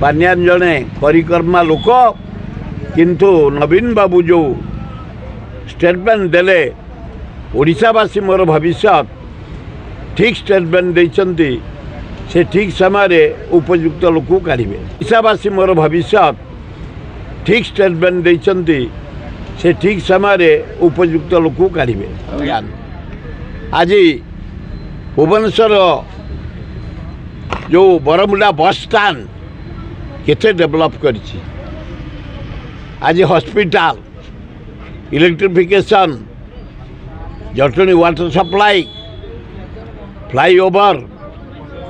पानियान जड़े परिकर्मा लोक किंतु नवीन बाबू जो स्टेटमेंट देले ओडिशावासी मोर भविष्य ठीक स्टेटमेंट देइचंती से ठीक समय उपयुक्त लोक काढ़े ओडिशावासी मोर भविष्य ठीक स्टेटमेंट देइचंती से ठीक समय उपयुक्त लोक काढ़े। आज भुवनेश्वर जो बरमुला बस स्टैंड केते डेवलप करिछि। आज hospital electrification Jatni water supply flyover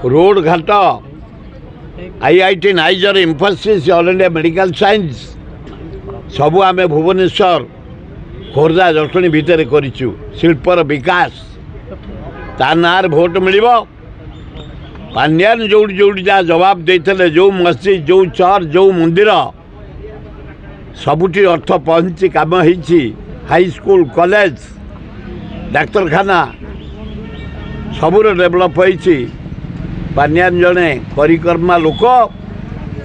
road घाट IIT NISER Infosys All India Medical Science सबू आम भुवनेश्वर खोर्धा जटनी भितर करिछु। शिल्पर विकास ता नार भोट मिल पांड्यान जोड़ी जोड़ी जहाँ जवाब देते जो मस्जिद जो चर्च जो मंदिर सबुठी अर्थ पहुँची कम हाई स्कूल कॉलेज डाक्तरखाना सबुर डेवलप होइछि। पांड्यान जड़े परिकर्मा लोक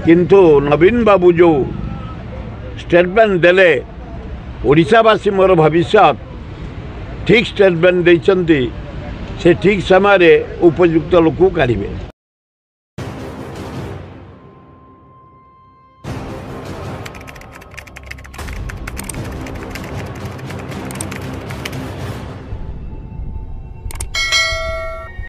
किंतु नवीन बाबू जो स्टेटमेंट देले ओडिशावासी मोर भविष्य ठीक स्टेटमेंट देइचंती से ठीक समय उपयुक्त लोक काढ़े।